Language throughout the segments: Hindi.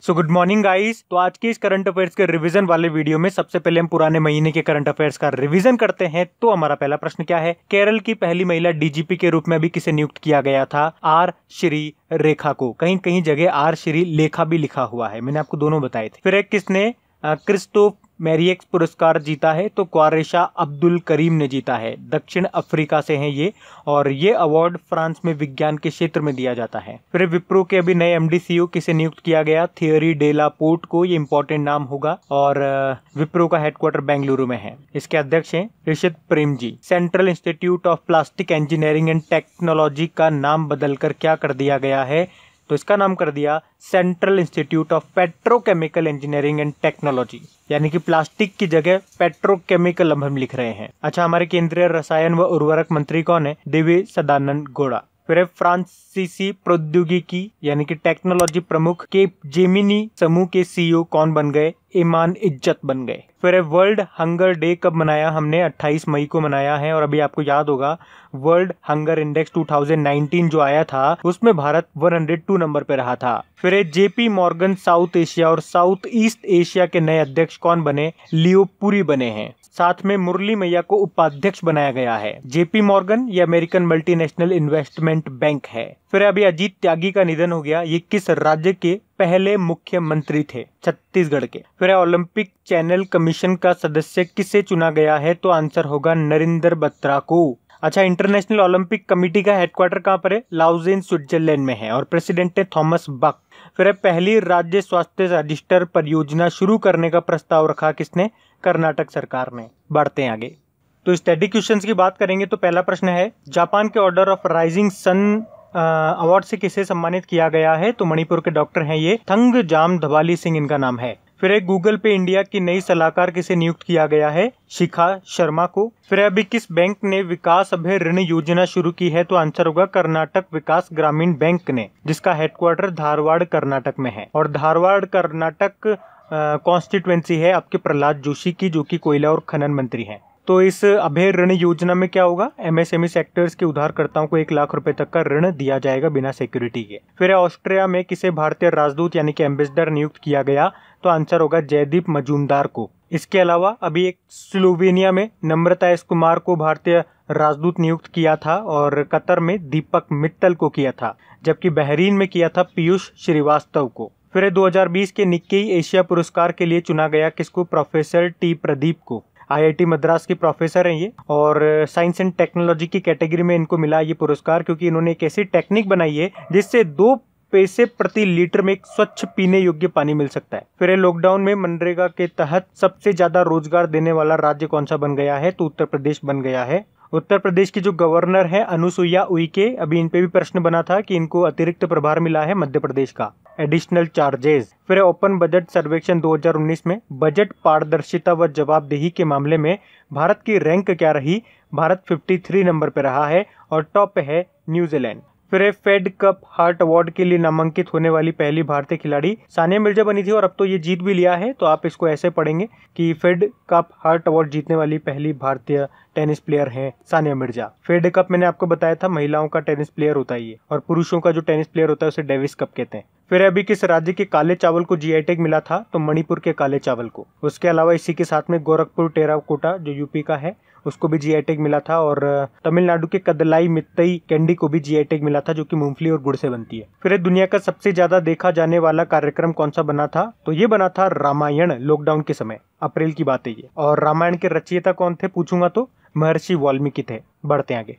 So good morning guys. तो आज के इस करंट अफेयर्स के रिवीजन वाले वीडियो में सबसे पहले हम पुराने महीने के करंट अफेयर्स का रिवीजन करते हैं। तो हमारा पहला प्रश्न क्या है? केरल की पहली महिला डीजीपी के रूप में अभी किसे नियुक्त किया गया था? आर श्री रेखा को। कहीं कहीं जगह आर श्री लेखा भी लिखा हुआ है, मैंने आपको दोनों बताए थे। फिर एक किसने क्रिस्टोफ मैरियक्स पुरस्कार जीता है? तो क्वारेशा अब्दुल करीम ने जीता है। दक्षिण अफ्रीका से हैं ये, और ये अवार्ड फ्रांस में विज्ञान के क्षेत्र में दिया जाता है। फिर विप्रो के अभी नए एमडी सीईओ किसे नियुक्त किया गया? थियरी डेला पोर्ट को। ये इंपॉर्टेंट नाम होगा, और विप्रो का हेडक्वार्टर बेंगलुरु में है। इसके अध्यक्ष हैं Rishit Prem ji. Central institute of plastic engineering and technology का नाम बदलकर क्या कर दिया गया है? तो इसका नाम कर दिया central institute of petrochemical engineering and technology, यानी कि प्लास्टिक की जगह पेट्रोकेमिकल अब हम लिख रहे हैं। अच्छा, हमारे केंद्रीय रसायन व उर्वरक मंत्री कौन है? देवी सदानंद गौड़ा। फिर फ्रांसीसी प्रौद्योगिकी यानी कि टेक्नोलॉजी प्रमुख के जेमिनी समूह के सीईओ कौन बन गए? ईमान इज्जत बन गए। फिर वर्ल्ड हंगर डे कब मनाया हमने? 28 मई को मनाया है। और अभी आपको याद होगा वर्ल्ड हंगर इंडेक्स 2019 जो आया था उसमें भारत 102 नंबर पे रहा था। फिर जेपी मॉर्गन साउथ एशिया और साउथ ईस्ट एशिया के नए अध्यक्ष कौन बने? लियो पुरी बने हैं। साथ में मुरली मैया को उपाध्यक्ष बनाया गया है। जेपी मॉर्गन ये अमेरिकन मल्टीनेशनल इन्वेस्टमेंट बैंक है। फिर अभी अजीत त्यागी का निधन हो गया। ये किस राज्य के पहले मुख्यमंत्री थे? छत्तीसगढ़ के। फिर ओलंपिक चैनल कमीशन का सदस्य किसे चुना गया है? तो आंसर होगा नरेंद्र बत्रा को। अच्छा, इंटरनेशनल ओलंपिक कमेटी का हेडक्वार्टर कहाँ पर है? लाउजेन स्विट्जरलैंड में है, और प्रेसिडेंट है थॉमस बक। फिर पहली राज्य स्वास्थ्य रजिस्टर परियोजना शुरू करने का प्रस्ताव रखा किसने? कर्नाटक सरकार ने। बढ़ते हैं आगे। तो स्टडी क्वेश्चंस की बात करेंगे तो पहला प्रश्न है, जापान के order of rising sun award से किसे सम्मानित किया गया है? तो मणिपुर के डॉक्टर हैं ये, थंग जाम धवाली सिंह इनका नाम है। फिर एक गूगल पे इंडिया की नई सलाहकार किसे नियुक्त किया गया है? शिखा शर्मा को। फिर अभी किस बैंक ने विकास अभय ऋण योजना शुरू की है? तो आंसर होगा कर्नाटक विकास ग्रामीण बैंक ने, जिसका हेडक्वार्टर धारवाड़ कर्नाटक में है। और धारवाड़ कर्नाटक कॉन्स्टिट्यूएंसी है आपके प्रहलाद जोशी की, जो कि कोयला और खनन मंत्री हैं। तो इस अभय ऋण योजना में क्या होगा? एमएसएमई सेक्टर्स के उधारकर्ताओं को 1 लाख रुपए तक का ऋण दिया जाएगा बिना सिक्योरिटी के। फिर ऑस्ट्रिया में किसे भारतीय राजदूत यानी कि एम्बेसडर नियुक्त किया गया? तो आंसर होगा जयदीप मजूमदार को। इसके अलावा अभी एक स्लोवेनिया में नम्रता एस कुमार को भारतीय राजदूत नियुक्त किया था, और कतर में दीपक मित्तल को किया था, जबकि बहरीन में किया था पीयूष श्रीवास्तव को। फिर 2020 के निक्केई एशिया पुरस्कार के लिए चुना गया किसको? प्रोफेसर टी प्रदीप को। आईआईटी मद्रास के प्रोफेसर हैं ये, और साइंस एंड टेक्नोलॉजी की कैटेगरी में इनको मिला ये पुरस्कार, क्योंकि इन्होंने एक ऐसी टेक्निक बनाई है जिससे 2 पैसे प्रति लीटर में एक स्वच्छ पीने योग्य पानी मिल सकता है। फिर लॉकडाउन में मनरेगा के तहत सबसे ज्यादा रोजगार देने वाला राज्य कौन सा बन गया है? तो उत्तर प्रदेश बन गया है। उत्तर प्रदेश की जो गवर्नर है अनुसुईया उइके, अभी इन पे भी प्रश्न बना था कि इनको अतिरिक्त प्रभार मिला है मध्य प्रदेश का, एडिशनल चार्जेस। फिर ओपन बजट सर्वेक्षण 2019 में बजट पारदर्शिता व जवाबदेही के मामले में भारत की रैंक क्या रही? भारत 53 नंबर पर रहा है, और टॉप पे है न्यूजीलैंड। फिर फेड कप हार्ट अवार्ड के लिए नामांकित होने वाली पहली भारतीय खिलाड़ी सानिया मिर्जा बनी थी, और अब तो ये जीत भी लिया है। तो आप इसको ऐसे पढ़ेंगे कि फेड कप हार्ट अवार्ड जीतने वाली पहली भारतीय टेनिस प्लेयर है सानिया मिर्जा। फेड कप मैंने आपको बताया था महिलाओं का टेनिस प्लेयर होता है ये, और पुरुषों का जो टेनिस प्लेयर होता है उसे डेविस कप कहते हैं। फिर अभी किस राज्य के काले चावल को जीआई टैग मिला था? तो मणिपुर के काले चावल को। उसके अलावा इसी के साथ में गोरखपुर टेराकोटा जो यूपी का है उसको भी जीआई टैग मिला था, और तमिलनाडु के कदलाई मित्तई कैंडी को भी जीआई टैग मिला था, जो कि मूंगफली और गुड़ से बनती है। फिर दुनिया का सबसे ज्यादा देखा जाने वाला कार्यक्रम कौन सा बना था? तो ये बना था रामायण, लॉकडाउन के समय, अप्रैल की बात है ये। और रामायण के रचयिता कौन थे पूछूंगा तो महर्षि वाल्मीकि थे। बढ़ते आगे।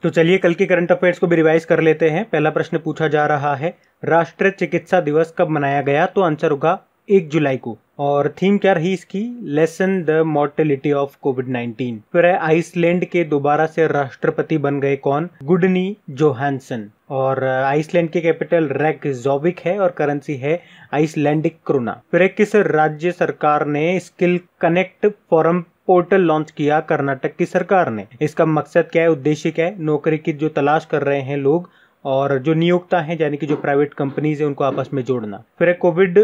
तो चलिए कल के करंट अफेयर्स को भी रिवाइज कर लेते हैं। पहला प्रश्न पूछा जा रहा है, राष्ट्रीय चिकित्सा दिवस कब मनाया गया? तो आंसर होगा 1 जुलाई को। और थीम क्या रही इसकी? लेसन द मॉर्टेलिटी ऑफ कोविड-19। फिर आइसलैंड के दोबारा से राष्ट्रपति बन गए कौन? गुडनी जोहानसन। और आइसलैंड की कैपिटल रेकजॉविक है, और करेंसी है आइसलैंडिक क्रोना। फिर किस राज्य सरकार ने skill connect forum portal launch किया? कर्नाटक की सरकार ने। इसका मकसद क्या है, उद्देश्य क्या है? नौकरी की जो तलाश कर रहे हैं लोग, और जो नियोक्ता हैं यानी कि जो प्राइवेट कंपनीज है, उनको आपस में जोड़ना। फिर कोविड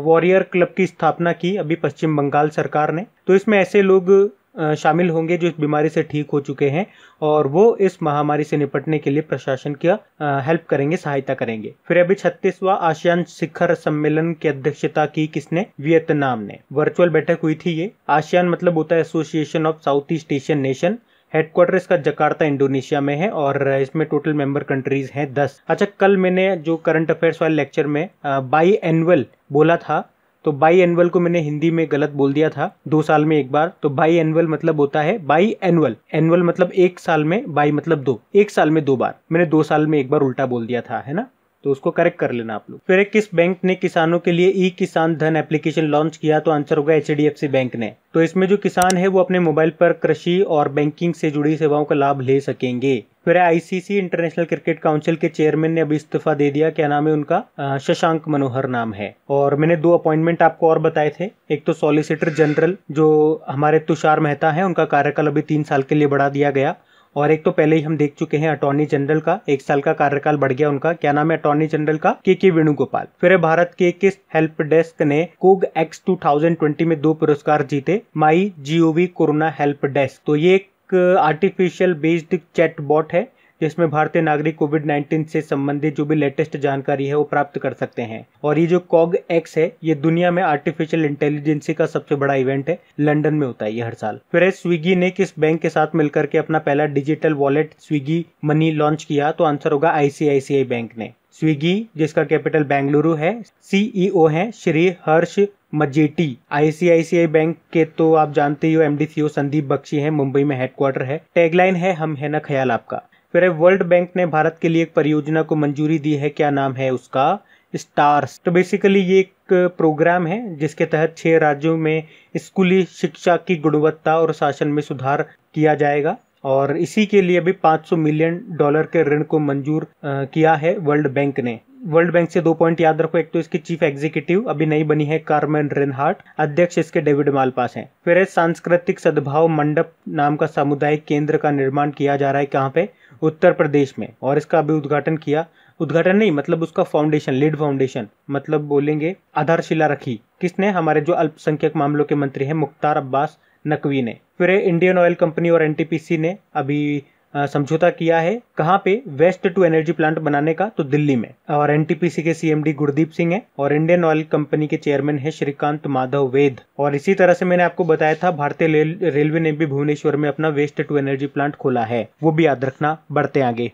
वॉरियर क्लब की स्थापना की अभी पश्चिम बंगाल सरकार ने। तो इसमें ऐसे लोग शामिल होंगे जो इस बीमारी से ठीक हो चुके हैं और वो इस महामारी से निपटने के लिए प्रशासन का हेल्प करेंगे, सहायता करेंगे। फिर अभी 36वां आसियान शिखर सम्मेलन की अध्यक्षता की किसने? वियतनाम ने। वर्चुअल बैठक हुई थी ये। आसियान मतलब होता है association of south east Asian nation. Headquarter इसका जकार्ता इंडोनेशिया में है और इसमें टोटल मेंबर कंट्रीज हैं 10। अच्छा, कल मैंने जो करंट अफेयर्स वाले लेक्चर में बाई एनुअल बोला था, तो बाई एनुअल को मैंने हिंदी में गलत बोल दिया था, 2 साल में एक बार। तो बाई एनुअल मतलब होता है बाई एनुअल। एनुअल मतलब 1 साल में, बाई मतलब 2, 1 साल में 2 बार। मैंने 2 साल में एक बार उल्टा बोल दिया था, है ना, तो उसको करेक्ट कर लेना आप लोग। फिर किस बैंक ने किसानों के लिए ई किसान धन एप्लीकेशन लॉन्च किया? तो आंसर होगा HDFC बैंक ने। तो इसमें जो किसान है वो अपने मोबाइल पर कृषि और बैंकिंग से जुड़ी सेवाओं का लाभ ले सकेंगे। फिर ICC इंटरनेशनल क्रिकेट काउंसिल के चेयरमैन ने अभी इस्तीफा दे दिया। क्या नाम है उनका? शशांक मनोहर नाम है। और मैंने 2 अपॉइंटमेंट आपको और बताए थे। एक तो सॉलिसिटर जनरल जो हमारे तुषार मेहता है, उनका कार्यकाल अभी 3 साल के लिए बढ़ा दिया गया। और एक तो पहले ही हम देख चुके हैं अटॉर्नी जनरल का 1 साल का कार्यकाल बढ़ गया उनका। क्या नाम है अटॉर्नी जनरल का? के वेणुगोपाल। फिर भारत के किस हेल्प डेस्क ने कोग एक्स 2020 में 2 पुरस्कार जीते? माई GOV कोरोना हेल्प डेस्क। तो ये एक आर्टिफिशियल बेस्ड चैट बॉट है जिसमें भारतीय नागरिक कोविड-19 से संबंधित जो भी लेटेस्ट जानकारी है वो प्राप्त कर सकते हैं। और ये जो कॉग एक्स है ये दुनिया में आर्टिफिशियल इंटेलिजेंसी का सबसे बड़ा इवेंट है, लंदन में होता है ये हर साल। फिर स्विगी ने किस बैंक के साथ मिलकर के अपना पहला digital wallet Swiggy money launch किया? तो आंसर होगा ICICI बैंक ने। स्विगी जिसका कैपिटल बेंगलुरु है, CEO हैं श्री हर्ष मजेटी। ICICI बैंक के तो आप जानते ही हो MD CEO संदीप बख्शी हैं, मुंबई में हेडक्वार्टर है। टैगलाइन है हम है ना ख्याल आपका। फिर वर्ल्ड बैंक ने भारत के लिए एक परियोजना को मंजूरी दी है। क्या नाम है उसका? स्टार्स। तो बेसिकली ये एक प्रोग्राम है जिसके तहत 6 राज्यों में स्कूली शिक्षा की गुणवत्ता और शासन में सुधार किया जाएगा और इसी के लिए भी $500 मिलियन के ऋण को मंजूर किया है वर्ल्ड बैंक ने। वर्ल्ड बैंक से 2 पॉइंट याद रखो। एक तो इसकी चीफ एग्जीक्यूटिव अभी नई बनी है कार्मेन रेनहार्ट, अध्यक्ष इसके डेविड मालपास हैं। फिर सांस्कृतिक सद्भाव मंडप नाम का सामुदायिक केंद्र का निर्माण किया जा रहा है। कहाँ पे? उत्तर प्रदेश में। और इसका अभी उद्घाटन नहीं मतलब उसका फाउंडेशन, लीड फाउंडेशन मतलब बोलेंगे आधारशिला रखी। किसने? हमारे जो अल्पसंख्यक मामलों के मंत्री हैं मुख्तार अब्बास नकवी ने। फिर इंडियन ऑयल कंपनी और NTPC ने अभी समझौता किया है। कहाँ पे? वेस्ट टू एनर्जी प्लांट बनाने का, तो दिल्ली में। और NTPC के CMD गुरदीप सिंह है और इंडियन ऑयल कंपनी के चेयरमैन है श्रीकांत माधव वेद। और इसी तरह से मैंने आपको बताया था भारतीय रेलवे ने भी भुवनेश्वर में अपना वेस्ट टू एनर्जी प्लांट खोला है, वो भी याद रखना। बढ़ते आगे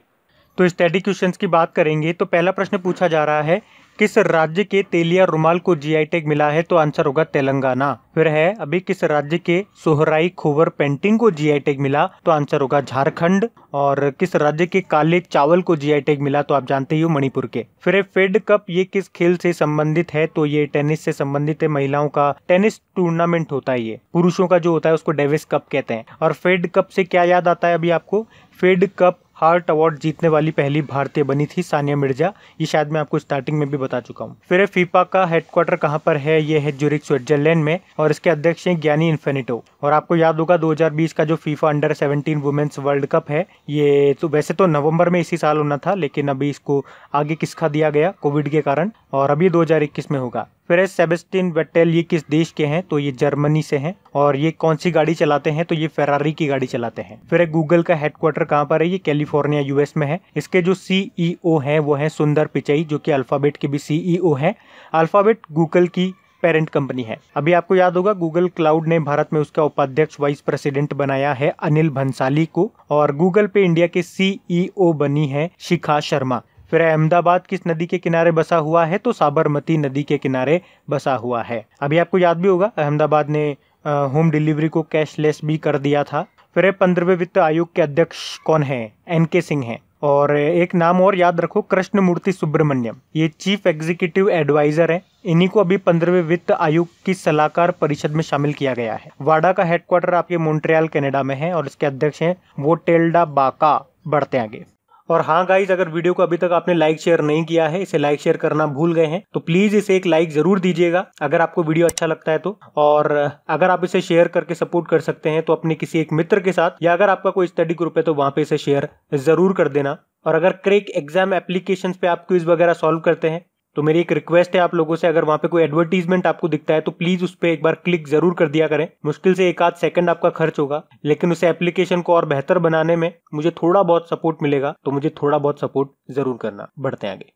तो स्टडी क्वेश्चंस की बात करेंगे। तो पहला प्रश्न पूछा जा रहा है किस राज्य के तेलिया रुमाल को GI टैग मिला है? तो आंसर होगा तेलंगाना। फिर है अभी किस राज्य के सोहराई खोवर पेंटिंग को GI टैग मिला? तो आंसर होगा झारखंड। और किस राज्य के काले चावल को GI टैग मिला? तो आप जानते ही हो मणिपुर के। फिर फेड कप ये किस खेल से संबंधित है? तो ये टेनिस से संबंधित है। महिलाओं का टेनिस टूर्नामेंट होता है, ये पुरुषों का जो होता है उसको डेविस कप कहते हैं। और फेड कप से क्या याद आता है अभी आपको? फेड कप हार्ट अवार्ड जीतने वाली पहली भारतीय बनी थी सानिया मिर्जा। ये शायद मैं आपको स्टार्टिंग में भी बता चुका हूँ। फिर फीफा का हेडक्वार्टर कहाँ पर है? ये है ज्यूरिख स्विट्जरलैंड में और इसके अध्यक्ष हैं गियानी इन्फिनिटो। और आपको याद होगा 2020 का जो फीफा अंडर-17 वुमेन्स वर्ल्ड कप है, ये तो वैसे तो नवंबर में इसी साल होना था लेकिन अभी इसको आगे किसका दिया गया कोविड के कारण, और अभी 2021 में होगा। फिर सेबेस्टियन वेटेल ये किस देश के हैं? तो ये जर्मनी से हैं। और ये कौन सी गाड़ी चलाते हैं? तो ये फेरारी की गाड़ी चलाते हैं। फिर गूगल का हेडक्वार्टर कहाँ पर है? ये कैलिफोर्निया US में है। इसके जो CEO हैं वो हैं सुंदर पिचई, जो कि अल्फाबेट के भी CEO हैं। अल्फाबेट गूगल की पेरेंट कंपनी है। अभी आपको याद होगा गूगल क्लाउड ने भारत में उसका उपाध्यक्ष वाइस प्रेसिडेंट बनाया है अनिल भंसाली को। और गूगल पे इंडिया के CEO बनी है शिखा शर्मा। फिर अहमदाबाद किस नदी के किनारे बसा हुआ है? तो साबरमती नदी के किनारे बसा हुआ है। अभी आपको याद भी होगा अहमदाबाद ने होम डिलीवरी को कैशलेस भी कर दिया था। फिर 15वें वित्त आयोग के अध्यक्ष कौन है? NK सिंह हैं। और एक नाम और याद रखो, कृष्णमूर्ति सुब्रमण्यम, ये चीफ एग्जीक्यूटिव एडवाइजर है। इन्हीं को अभी 15वें वित्त आयोग की सलाहकार परिषद में शामिल किया गया है। वाडा का हेडक्वार्टर आपके मॉन्ट्रियल कनाडा में है और इसके अध्यक्ष हैं वोटेल्डा बाका। बढ़ते आगे। और हाँ गाइज, अगर वीडियो को अभी तक आपने लाइक शेयर नहीं किया है, इसे लाइक शेयर करना भूल गए हैं तो प्लीज इसे एक लाइक जरूर दीजिएगा अगर आपको वीडियो अच्छा लगता है तो। और अगर आप इसे शेयर करके सपोर्ट कर सकते हैं तो अपने किसी एक मित्र के साथ, या अगर आपका कोई स्टडी ग्रुप है तो वहां पे इसे शेयर जरूर कर देना। और अगर क्रैक एग्जाम एप्लीकेशंस पे आप क्विज वगैरह सॉल्व करते हैं तो मेरी एक रिक्वेस्ट है आप लोगों से, अगर वहां पे कोई एडवर्टीजमेंट आपको दिखता है तो प्लीज उस पर एक बार क्लिक जरूर कर दिया करें। मुश्किल से 1 आध सेकंड आपका खर्च होगा, लेकिन उस एप्लीकेशन को और बेहतर बनाने में मुझे थोड़ा बहुत सपोर्ट मिलेगा, तो मुझे थोड़ा बहुत सपोर्ट जरूर करना। बढ़ते हैं आगे।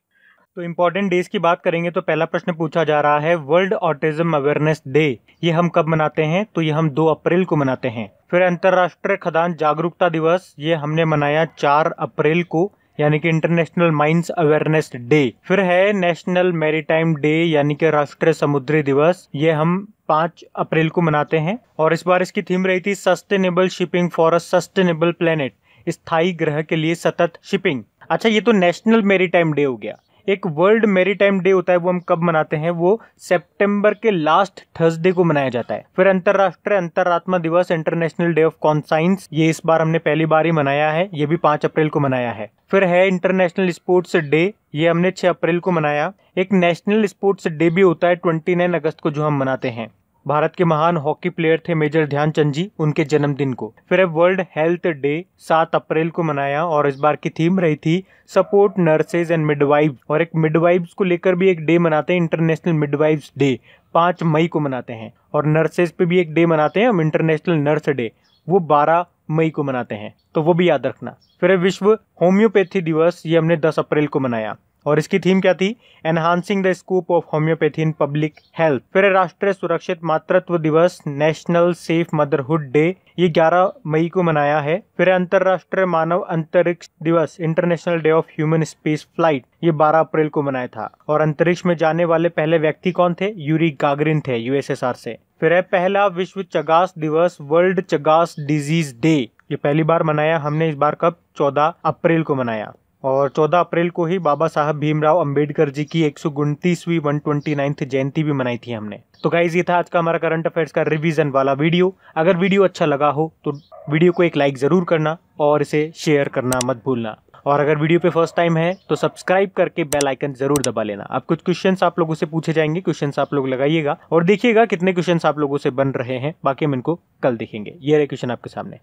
तो इंपॉर्टेंट डेज की बात करेंगे तो पहला प्रश्न पूछा जा रहा है वर्ल्ड ऑटिज्म अवेयरनेस डे, ये हम कब मनाते हैं? तो ये हम 2 अप्रैल को मनाते हैं। फिर अंतरराष्ट्रीय खदान जागरूकता दिवस, ये हमने मनाया 4 अप्रैल को, यानी कि इंटरनेशनल माइंस अवेयरनेस डे। फिर है नेशनल मैरीटाइम डे, यानी कि राष्ट्रीय समुद्री दिवस, ये हम 5 अप्रैल को मनाते हैं। और इस बार इसकी थीम रही थी sustainable shipping for a sustainable planet, स्थायी ग्रह के लिए सतत शिपिंग। अच्छा, ये तो नेशनल मैरीटाइम डे हो गया। एक वर्ल्ड मैरीटाइम डे होता है, वो हम कब मनाते हैं? वो सितंबर के लास्ट थर्सडे को मनाया जाता है। फिर अंतरराष्ट्रीय अंतरात्मा दिवस, इंटरनेशनल डे ऑफ कॉन्साइंस, ये इस बार हमने पहली बार ही मनाया है, ये भी 5 अप्रैल को मनाया है। फिर है इंटरनेशनल स्पोर्ट्स डे, ये हमने 6 अप्रैल को मनाया। एक नेशनल स्पोर्ट्स डे भी होता है 29 अगस्त को, जो हम मनाते हैं। भारत के महान हॉकी प्लेयर थे मेजर ध्यानचंद जी, उनके जन्मदिन को। फिर है वर्ल्ड हेल्थ डे, 7 अप्रैल को मनाया, और इस बार की थीम रही थी सपोर्ट नर्सेज एंड मिडवाइव्स, और एक मिडवाइव्स को लेकर भी एक डे मनाते हैं, इंटरनेशनल मिडवाइव्स डे, 5 मई को मनाते हैं। और नर्सेज पे भी एक डे मनाते हैं हम, इंटरनेशनल नर्स डे, वो 12 मई को मनाते हैं, तो वो भी याद रखना। फिर है विश्व होम्योपैथी दिवस, ये हमने 10 अप्रैल को मनाया, और इसकी थीम क्या थी? Enhancing the scope of homeopathy in public health. फिर राष्ट्रीय सुरक्षित मातृत्व दिवस, नेशनल सेफ मदरहुड डे, ये 11 मई को मनाया है। फिर अंतरराष्ट्रीय मानव अंतरिक्ष दिवस, international day of human space flight, ये 12 अप्रैल को मनाया था। और अंतरिक्ष में जाने वाले पहले व्यक्ति कौन थे? यूरी गागरिन थे, यूएसएसआर से। फिर है पहला विश्व चगास दिवस, वर्ल्ड चगास डिजीज डे, ये पहली बार मनाया हमने, इस बार कब? 14 अप्रैल को मनाया। और 14 अप्रैल को ही बाबा साहब भीमराव अंबेडकर जी की 129वीं 129th जयंती भी मनाई थी हमने। तो गाइज, ये था आज का हमारा करंट अफेयर्स का रिवीजन वाला वीडियो। अगर वीडियो अच्छा लगा हो तो वीडियो को एक लाइक जरूर करना और इसे शेयर करना मत भूलना। और अगर वीडियो पे फर्स्ट टाइम है तो सब्सक्राइब करके बेल आइकन जरूर दबा लेना। अब कुछ क्वेश्चंस आप लोगों से पूछे जाएंगे, क्वेश्चंस आप लोग लगाइएगा और देखिएगा कितने क्वेश्चंस आप लोगों से बन रहे हैं, बाकी हम इनको कल देखेंगे। ये रहे क्वेश्चन आपके सामने।